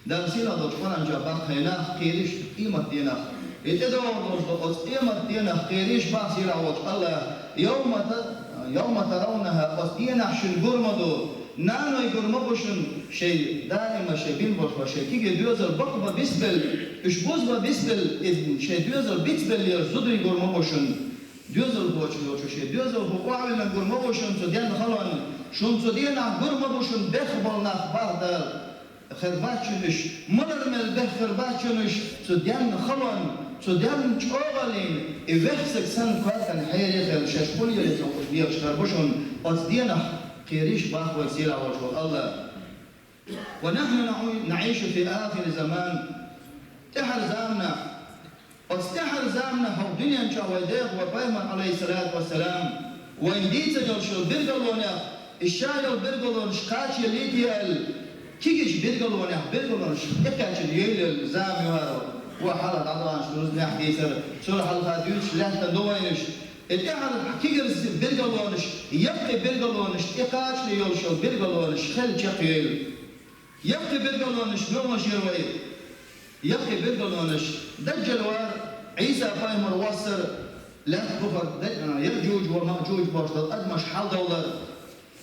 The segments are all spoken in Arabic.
درسينا دوشمان جابان خينا خيرش قيمة دينا اتدور دوش قيمة دينا خيرش باسيرا وش الله يوم ترونها قصدينا شن قرمدو نانو يقرمبوشن شيء دائما شيء بينبوش وشيء كي ديوزر بقبا بيسبل اش بوزبا بيسبل شيء ديوزر بيسبل يرزدو يقرمبوشن ديوزر بوش شيء ديوزر هو عالم قرمبوشن سوديان خلون شون سوديان قرمبوشن بخبلنا بردر خرباتشنش ملرمل به خرباتشنش سوديان خلون سوديان چوغالين وحسك سن كواتن حيري خل ششبولي لزوج بيش خربوشن قصدينا خيريش باخ وسيلة وجه الله ونحن نعيش في آخر زمان تحر زامنا واستحر زامنا هو دنيا شاويديق وبيمن عليه الصلاة والسلام وإنديت جلشو برغلونا الشايل برغلون شكاش يليديال كيجيش برغلونا إكاش اليل زامي وهارو وحالة عضوان شروز نحديثر سورة الخاديوش لحتا دوينش الإعلى كيجرز برغلونش يبقي برغلونش إقاش ليولشو برغلونش خل شقيل يبقي برغلونش نوم شيروي يبقي برغلونش دجل وار عيسى فايمر وصر لا كفر يأجوج ومأجوج بوشتل أدمش حال دولار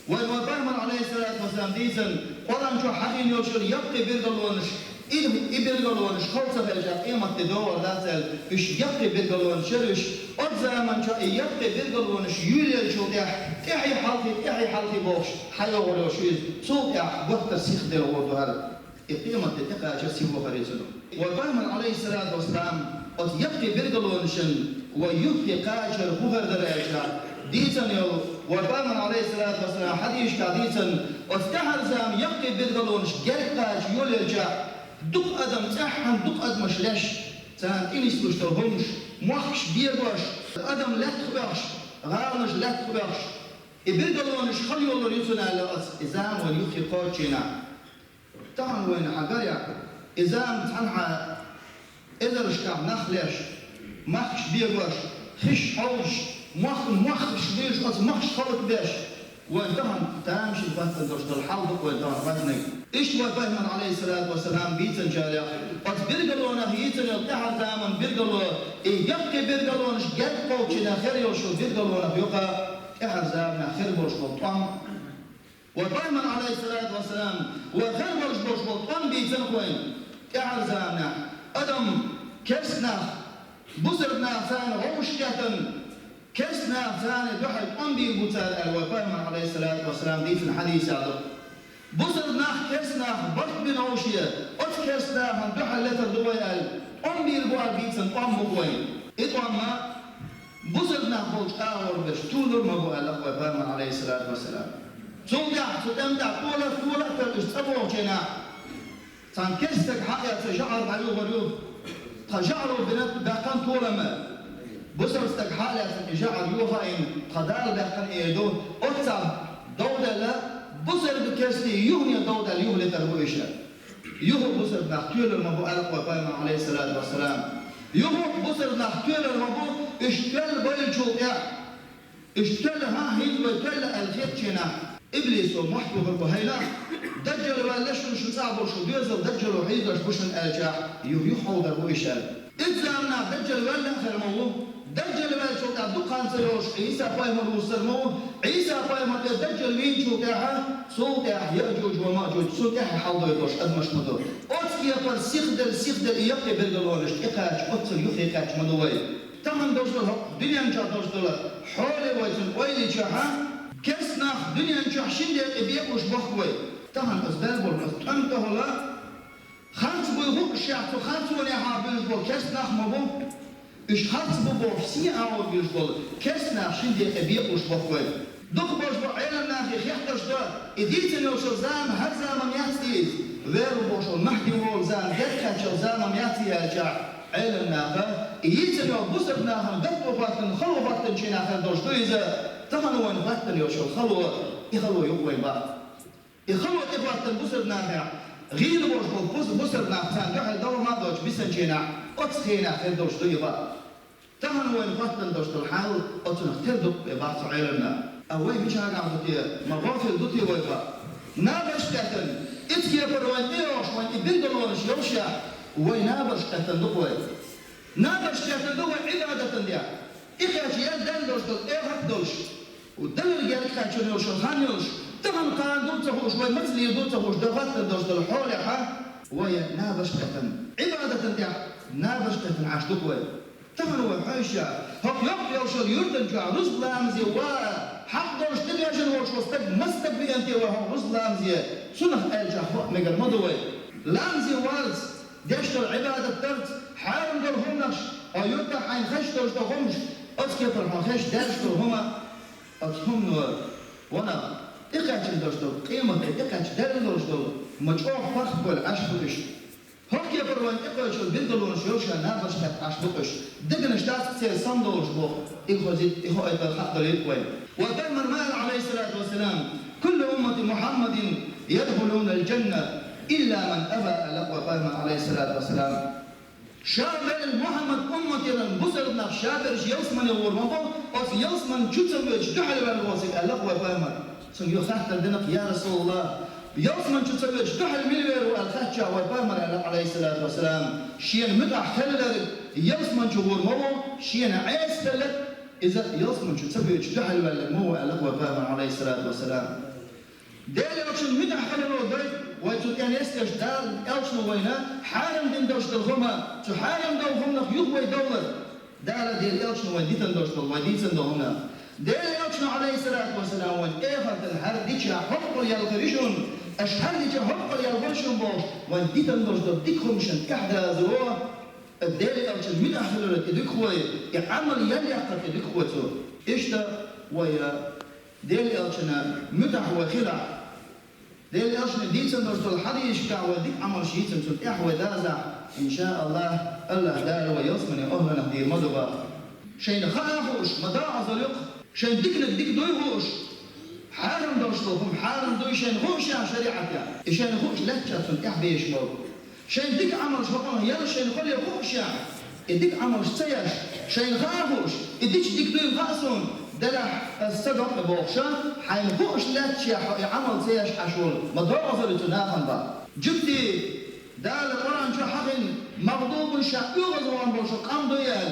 وفايمر عليه الصلاة والسلام ديزن قرآن شو حقين يولشو يبقي برغلونش إبرغلونش خلصة فالجاق إيمة تدور لازل إش يبقي برغلونش شرش أرزامان شو يبقي برغلونش يولي شو تحي حالتي بوش حيو ولو شويز صوت وقت السيخ دير وردو هذا إقيمة تتقى جسي وفريسلو وفاهمن عليه الصلاة والسلام أت يبقي برغلونشن ويبقي قاجر بوهر دريشا ديتن يو وفاهمن عليه الصلاة والسلام حديث كديتن أستحر زام يبقي برغلونش جرق قاج يولي جا دق أدم تحن دق أدمش لش تان إنيس بشترهمش موحش بيربش أدم لا تخبرش غارنش لا تخبرش إبرغلونش خلي الله يسنا لأس إزام وليخي قوتشنا تان وين حقريا إزام تنحى إذرش كاب نخلش محش بيربش خش حوش مخش بيش أس مخش خلط بيش وانتهن تامش البطل درجة الحلق وانتهن بطنك إيش وفهمن عليه الصلاة والسلام بيتن جاريا قد برغلونا هيتن يلتحر زامن برغلو يبقي برغلونش جد قوتشنا خير يوشو برغلونا بيقى احر زامنا خير برش بطن وفهمن عليه الصلاة والسلام وخير برش بطن بيتن خوين احر زامنا أدم كسنا بزرنا ثان غوش كتن كسنا ثاني دحل أنبي بوتال وفهمن عليه الصلاة والسلام بيتن حديث هذا بصرنا كسنا برد بن عوشية كسنا من دحل لتر دويل أمي البوار بيتسن بوين إطوما بصرنا بوش آور بش تولر مبوع الأخوة فاهمن عليه الصلاة والسلام تمدع طولة تلش تبوع جنا تان كستك حقيا تجعر عليه وريوب تجعروا بنات باقان طولة ما بصرستك حقيا تجعر يوفاين قدال باقان إيدو أكتب دولة لا بصر بكرسي يهني داود اليوم لتربويشة يهو بصر نختيل المبو ألق وفايم عليه الصلاة والسلام يهو بصر نختيل المبو اشتل بيلجو اشتل ها هيد وكل الخيتشنا إبليس ومحبو بالبهيلة دجل واللشن شو صعبو شو بيزل دجل وحيدش بوشن ألجاح يحو دربويشة إتزامنا دجل ولا خرمو دجل ولا شو تاع دقان سيروش عيسى فايم الوسرمو عيسى فايم دجل وين شو تاعها صوت يأجوج ومأجوج صوت حاضر يدوش أدمش مدور أتكي فر سيخدر يقي برغلونش إقاش أتر يخي كاش مدوي تمن دوشتل دنيا نجا دوشتل حولي ويزن ويلي جاها كسنا دنيا نجا شندي بيقوش بخوي تمن أزدال بولمس تمته لا خمس بيهوك شعتو خمس ونها بيجبول كسنا مبو إش خمس ببو سي أو بيجبول كسنا شندي بيقوش بخوي دوك باش بعيلنا في خيحتش دا إديتني وشو زام هر زام ياتيز غير بوشو محدي وول زام جدكا شو زام ياتي يرجع عيلنا غا إديتني وبصرنا هم دبو فاتن خلو فاتن شينا خير دوش دويزة تمن وين فاتن يوشو خلو يخلو يقوي با يخلو إفاتن بصرنا غير بوش بصرنا فان دحل دور ما دوش بسن شينا أتخينا خير دوش دويبا تمن وين فاتن دوش الحال أتنختر دوك ببعض عيلنا أوي بيشاق عبدتي مغافل دوتي ويفا نابش تاتن إتكي بروان إيوش وان إبندلونش يوشع وينابش كتندقوي نابش كتندقوي عبادة ديا إخاش يدلوش دل إيهدوش ودل رجال كاتشونيوش الخانيوش طبعا قان دوتهوش ومثلي دوتهوش دغت دوش دل حولي حا ويا نابش كتن عبادة ديا نابش كتن عاشدقوي طبعا هو حاشا هو يوم يوشل يردن جا رزق لامزي حق دوش تلياجن وش وستق مستق بيانتي وهو رزق لامزي سنة ألجا فوق مقر مدوي لامزي والز ديشتر عبادة ترت حارم دول همنش أو يرتع حين خش دوش دو همش أسكتر حين خش داشتر هما أتهم نور وانا إقاتش دوش دو قيمة إقاتش دل دوش دو مجوع فرق بول عشبكش هوك يبروان إقاتش البندلونش يوشا نابش كت عشبكش دقنش تاس سير صندوش بو إخو زيد إخو إيطا الحق دليل كوين وتمر مال عليه الصلاة والسلام كل أمة محمد يدخلون الجنة إلا من أبى لقوى قائما عليه الصلاة والسلام شابر محمد أمتي لنبصر بنا شابر يوسمن يورمبو أو يوسمن جتمج دحل بالواسق لقوى قائما سنجو خاطر دنك يا رسول الله يوسمن جتمج دحل مليور والخاتشا وقائما عليه الصلاة والسلام شين مدح خلل يوسمن جورمبو شين عيس فلت إذا يوسمن جتمج دحل بالمو لقوى قائما عليه الصلاة والسلام دالي أكشن مدح خلل وداي ويتو كان يستش دار ألشنا وينا حارم دين دوش دلهما تحارم دوهمنا يقوي دولة دار ديال ألشنا وين ديتن دوش دل وين ديتن دوهمنا ديال ألشنا عليه الصلاة والسلام وين إيفر الحر ديتشا حق يالغريشون أشهر ديتشا حق يالغريشون بوش وين ديتن دوش دل ديكهم شن كحدا زوا ديال ألشنا من أحلولت إدكوي يعمل يليقت إدكوتو إشتا ويا ديال ألشنا متح وخلع ديل أشن ديتن درس الحديث كعوة ديك عمر شيتن سن إحوى دازع إن شاء الله دار ويصمن أهلنا دير مدبا شين خافوش مداع زلق شين ديك دويهوش حارم درسلهم حارم دوي شين خوش يا شريعتها شين خوش لتشا سن إحبيش مر شين ديك عمر شبقنا يلا شين خلي خوش يا ديك عمر سياش شين خافوش ديك دوي خاصون دلح الصدق بوخشة حينفوش لاتشي عمل سياش حشول مدعو زلتو نافن با جبتي دال القرآن شو حقن مغضوب شاقيو غزوان بوشو قام دويال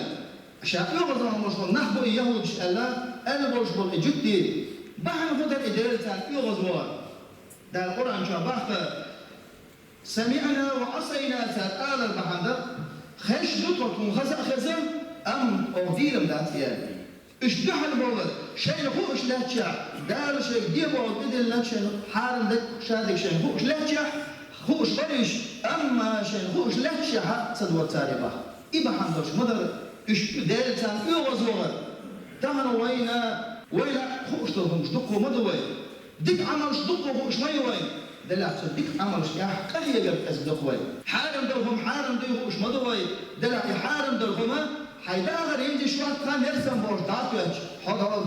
شاقيو غزوان بوشو نحبو يهود شألا أنا بوشو جبتي بحن فضل إدارتان إيو غزوان دال القرآن شو باخت سمعنا وعصينا سأل البحندر خش دطركم خزم أم أغديرم داتيال إيش دحل بولد شيء هو إيش لا تشع دار شيء دي بولد بدل لا تشع حارم دك شادك شيء هو إيش لا تشع هو إيش بريش أما شيء هو إيش لا تشع صدوة تاريخه إبا حمدوش مدر إيش دار تان إيو غزوة تهنا وينا هو إيش تلهم شدقه مدوي دك عمل شدقه هو إيش ما يوين دلعت دك عمل شيء قهية قبل أصدق وين حارم دلهم حارم دي هو إيش مدوي دلع حارم دلهم حيدا غير يمدي شوات كان يرسم بوش داتوش حضر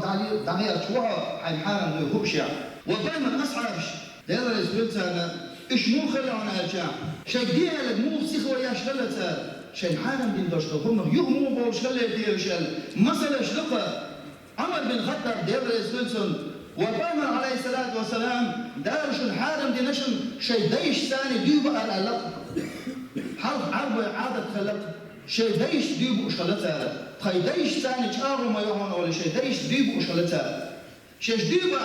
دعير شوها حين حارم دي هبشع ودائما أصعبش دايما الاسبوع إيش مو خلعنا أجا شيء ديالك مو بسيخ وياش خلتها شيء حارم دين دوشتو هم يهمو بوش خلت ديوشل مثلا شلقة عمر بن خطاب دايما الاسبوع ودائما عليه الصلاة والسلام دارش الحارم دي نشن شيء دايش ثاني ديوبا على اللقب حرب عادة خلقه شيء دايش ديبو شغلتها خي دايش ثاني تشارو ما يهون ولا شيء دايش ديبو شغلتها شيء ديبو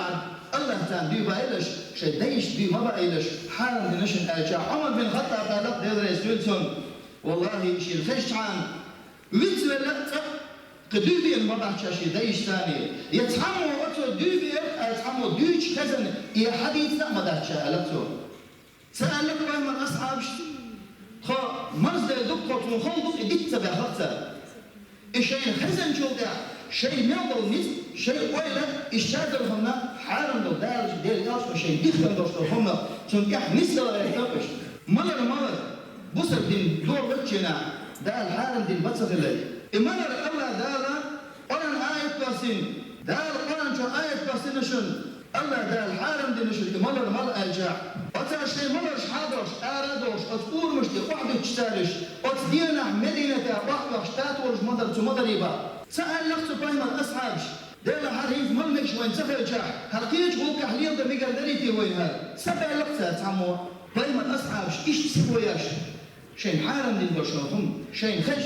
الله ثاني ديبو إيش شيء دايش ديبو ما بقى إيش حارم دنشن أجا عمر بن الخطاب قالت دير يسولسون والله شيء الخش عن ويت ولا قدوبي المرة شيء دايش ثاني يتحموا أتو دوبي يتحموا دوش كذا يا حديث لا ما دارش ألتو سألك وين أصحاب خا مرزد دقة وخلق ديت تبع خطة الشيء خزن شو ده شيء معضل نس شيء ويلا الشادر هنا حارم دو دارج ديل ياش وشيء دخل دوشتو هنا تنكح نسل ولا يتقش ملر بصر دين دور بتشنا ده الحارم دين بتصل اللي ملر الله دالا قرن آية باسين دال قرن شو آية باسين شن الله ده الحارم دين شن ملر أرجع أتاشي ملرش حاضرش أردوش أتقول مش دي واحد تشتريش أتدينا مدينة واحد شتاتورش مدر تمدريبا سأل لقص بايما الأصحابش ديلا حريف ملمكش وين سفرجح هرقيج غوك حليل ده ميقال دريتي وين هاد سبع لقصة تعمو بايما أصحاب إيش تسوي ياش شين حالم دين برشلهم شين خش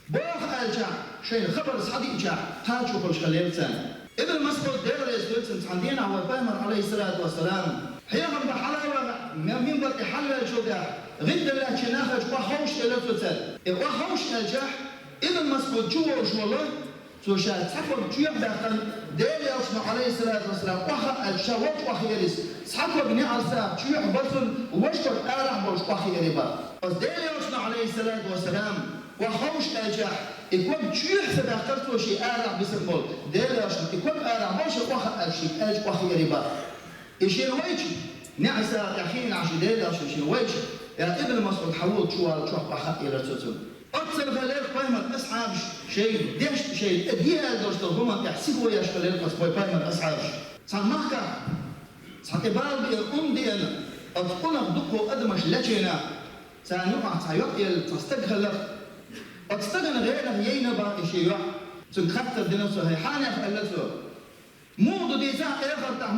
باخ ألجع شين خبر صديق جع تاجو برش خليلتان ابن مسعود دير يسولتن عندنا هو بايمر عليه الصلاة والسلام حيهم بحلاوة من برك حلل جوجا غد الله جناخج وخوش إلى توتل وخوش الجح ابن مسعود جوا وش والله توشا تحفر جيب داخل دير يوسف عليه الصلاة والسلام وخ الشوات وخيرس تحفر بني عرساب جيب بطن وشكر آلح برش وخيربا بس دير يوسف عليه الصلاة والسلام وخوش الجح يكون جيب سداخل توشي آلح بسمول دير يوسف يكون آلح برش وخ الشيء ألج وخيربا إيشين ويجي نعسى يحين عشان دير يوسف إيشين ويجي يا ابن مسعود حول شو بحق إلى توتل أكثر غليل قائمة أصحاب شيء ديش شيء ديها دوشتو هما يحسبوا ياش غليل قائمة أصحاب صار مكة صار إبال دينا أتقول دقوا أدمش لجنا سنوع سيقل تستغل أتستغل غيره يينبا شيء تنخطر دينوسه هي حانة فعلته مودو ديزا إخر تاع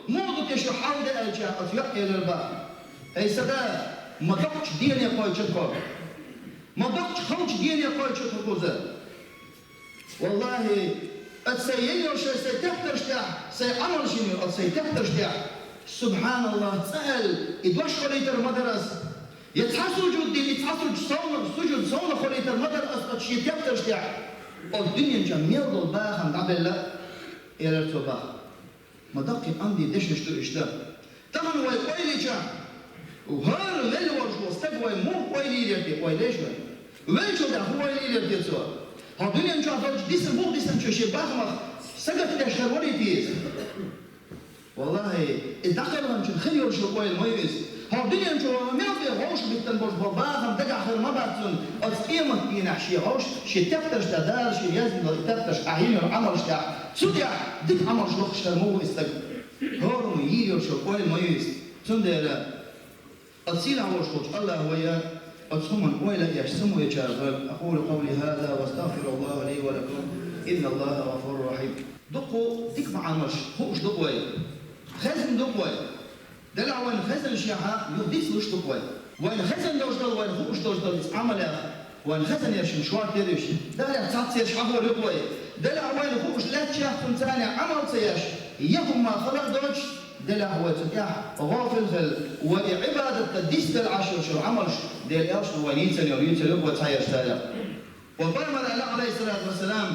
مودو تشو حاول الجاء أتيقل البا هي سدا ما دقش دين يقول شكر ما دقش خوش دين يقول شكر كوزا والله السيئ وشي سيتفتر شتاح سيعمل شنو سيتفتر شتاح سبحان الله سأل إدواش خليتر مدرس يتحسجوا دين يتحسج سجود صون خليتر مدرس أتشي تفتر شتاح الدنيا جميل ضباخا عبد الله إلى التوبة ما دقي عندي دش نشتو إشتاق طبعا ويقوي جا وهار ملوش واستقوي مو قوي ليرتي قوي ليش وين شو ده هو ليرتي سوا هالدنيا نشوف ديس المو ديس نشوف باخمخ سقط تشهر وليتيز والله الدخل هنشوف خير شو قوي الميز هالدنيا نشوف ما في هوش بتنبش بباخم دقع خير ما بعتون أتقيمة بينا شيء هوش شيء تفتش تدار شيء يزن تفتش أهين العمل شتاع سوديا ديك عمل شلوخ شرمو استقبل هورم يير شو قوي الميز تندر أتصيل على وشوش الله ويا أتصومن ويلا يشتموا يجارب أقول قولي هذا واستغفر الله لي ولكم إن الله غفور رحيم دقوا ديك معامش خوش دقوي خزن دقوي دلع وين خزن شيعة يهديس وش دقوي وين خزن دوش دل وين خوش دوش دل عمل وين خزن يش مشوار تدريش دلع تعطي يش حضور دقوي دلع وين خوش لا تشاف ثاني عمل سيش يهم ما خلق دوش دلع هو تتيح غافل خل وعبادة الدست العشر شو عملش دل ياش وينيتن يبغى تحيش تالا وقام عليه الصلاة والسلام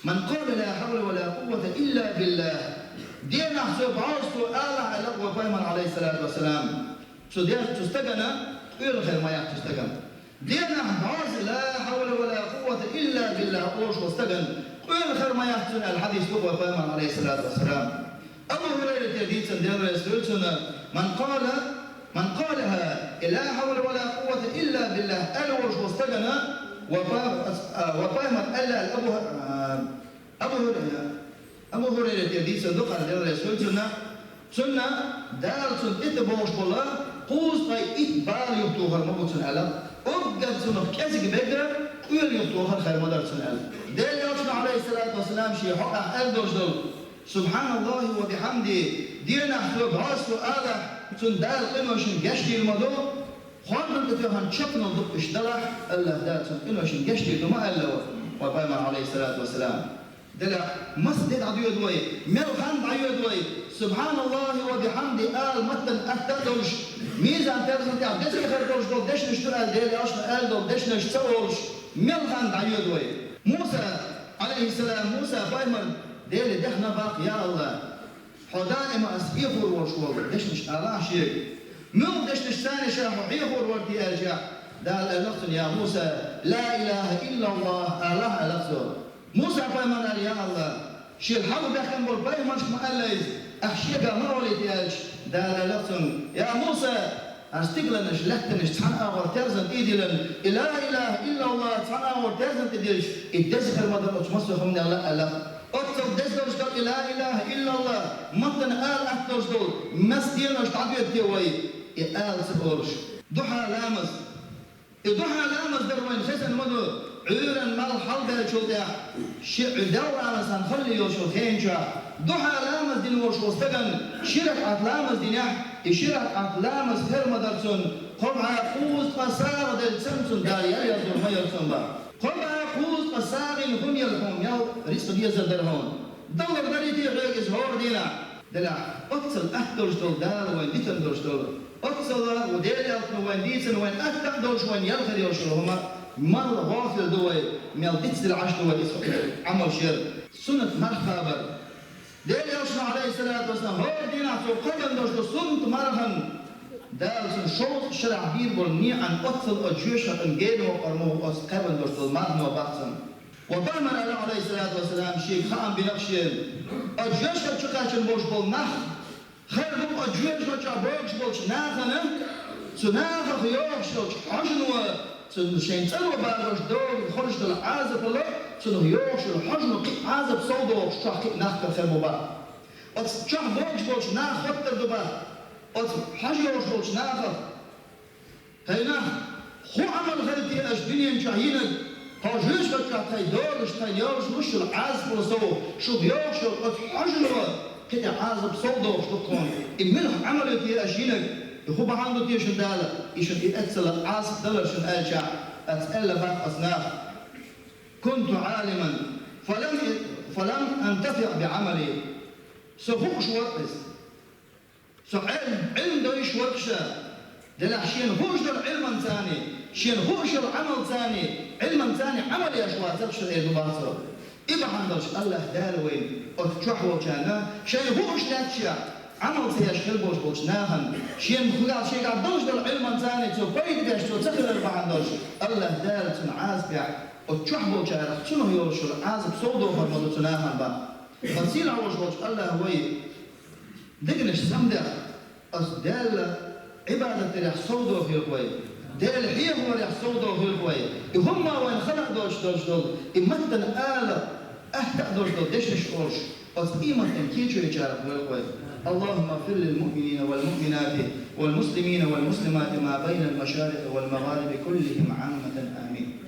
من قال لا حول ولا قوة إلا بالله دينا حسب عاصو آله على وقام عليه الصلاة والسلام شو دينا تستجنا إيه خير ما يحتاج تستجن دينا عاص لا حول ولا قوة إلا بالله قوش واستجن إيه خير ما يحتاج الحديث وقام عليه الصلاة والسلام أبو هريرة يديت سندير رسولنا من قالها لا حول ولا قوة إلا بالله ألوش واستجنى وفهم ألا أبو هريرة يديت سندير رسولنا سنة دار سن إتبوش بالله قوس طي إتبال يبتوها المبوت سنعلا أبقى سنة كاسك بكرة ويل يبتوها الخير مدار سنعلا ديل يوصل عليه الصلاة والسلام شيء حقا ألدوش دول سبحان الله وبحمده دينا حسب عاصو آله تندال قنوشن قشتي المدو خواندن تتوهن شكنا ضب اشترح الله داتن قنوشن قشتي لما ألا وقام عليه الصلاة والسلام دلع مسجد عدو دوي ملخان عدو دوي سبحان الله وبحمده آل متن أتدوش ميزان ترزن تعب دس يخرجوش دول دش نشترال ديلي أشنا آل دول دش نشتروش ملخان عدو دوي موسى عليه السلام موسى بايمر ديلي دخنا باق يا الله حداني ما أسيفور وشوال دشنش أراه شيء مو دشنش ثاني شاف حيفور ورتي أرجع دال ألقتن يا موسى لا إله إلا الله الله ألقتن موسى بايمان يا الله شيل حاول دخن بول بايمان ما أليز أحشيك ما وليت يالش دال ألقتن يا موسى أستقلنش لحتنش تحن أغر ترزن إيدلن لا إله إلا الله تحن أغر ترزن إيدلش الدزخر مدر أتمسخ من الله ألق أكثر دزدوش قال لا إله إلا الله مطن آل أكثرش دول مسدينش تعبير تيوي آل سبورش ضحى لامز ضحى لامز دروين خسن مدو عيرا مال حلقة شوطيا شع دورة مثلا خلي يوشو خينجا ضحى لامز دين وش وستقن شرك عت لامز دينيح إشيرك أقلام سهر مدرسون قمع قوز قصار دل سمسون داريا يزور ما يرسون با قمع قوز قصار هم يلهم يو ريستو يزر درهون دور دريتي غير إزهور دينا دلا أتصل أحدرش دول دار وين ديتن درش دول أتصل وديل يلقن وين ديتن وين أحدر درش وين يلقن يرشلو هما مرة غافل دوي ميل ديتس العشر وديس عمل شر سنة مرحبا ديل يرشنا عليه الصلاة والسلام هو دينا سو قبل درش دو سنة مرحبا دارسن شوط شرع بير برني عن أتصل أجيوش أن جينو وقرمو أس قبل درش دول مرحبا وبحثن وضمن عليه الصلاة والسلام شيء خام بنفسه أجيوش كتشكاشن بوش بول نخ خير بوم أجيوش كتشابوش بولش ناخنه سناخ خيوش لوش حجنو سن شين تلو بارش دور خرج دل عازب الله سن خيوش الحجنو عازب صودو شتاح نخ خير با أت شح بوش ناخ خطر دبا أت حجوش بولش ناخ هينا خو عمل غيرتي أش دنيا شاهينك هاجوش كتشاهي دورش تايوش مش العازب لصو شو بيوش حجنو كده عازب صودو شتكون إمنه عملتي أشينك يخوب عنده تيش دالة يشن يأتسل عاصف دلر شن أرجع أتألى بعض أصناف كنت عالما فلم أنتفع بعملي سهوش ورقس علم دويش ورقشة دلع شين هوش دل علما ثاني شين هوش العمل ثاني علما ثاني عمل يشوى تلشر إيدو باصر إبا عندش الله دالوين أتشحو كانا شين هوش تاتشع عمل سيشكل بوش ناهن شين خلال شيء قاعد دوش دل علما ثاني تو بيد بيش تو تخل البعندوش الله دال تن عازبع وتشحبو كارخ شنو يوشر عازب صودو فرمضو تناهن با فسيل عوش بوش الله هوي دقنش سمدع أس دال عبادة ريح صودو في القوي دال هي هو ريح صودو في القوي هما وين خلق دوش دول إمتن آلة أهتع دوش دول ديش نشورش أس إيمتن كيشو يجارك في القوي اللهم اغفر للمؤمنين والمؤمنات والمسلمين والمسلمات ما بين المشارق والمغارب كلهم عامة آمين